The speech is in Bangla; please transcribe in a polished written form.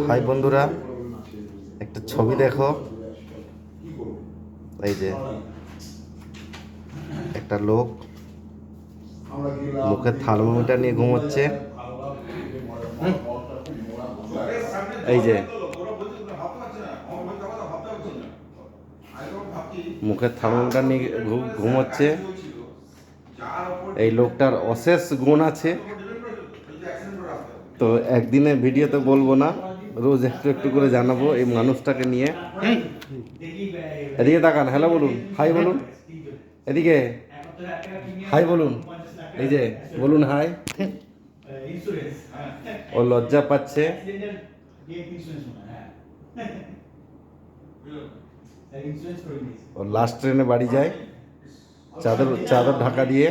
হাই বন্ধুরা, একটা ছবি দেখো। এই যে একটা লোক মুখে থার্মোমিটার নিয়ে ঘুমোচ্ছে। এই যে মুখে থার্মোমিটার নিয়ে ঘুমোচ্ছে। এই লোকটার অশেষ গুণ আছে, তো একদিনে ভিডিওতে বলবো না, রোজ একটু একটু করে জানাবো এই মানুষটাকে নিয়ে। এদিকে তাকান, হ্যালো বলুন, হাই বলুন, এদিকে হাই বলুন, এই যে বলুন হাই। ও লজ্জা পাচ্ছে। ও লাস্ট ট্রেনে বাড়ি যায় চাদর চাদর ঢাকা দিয়ে।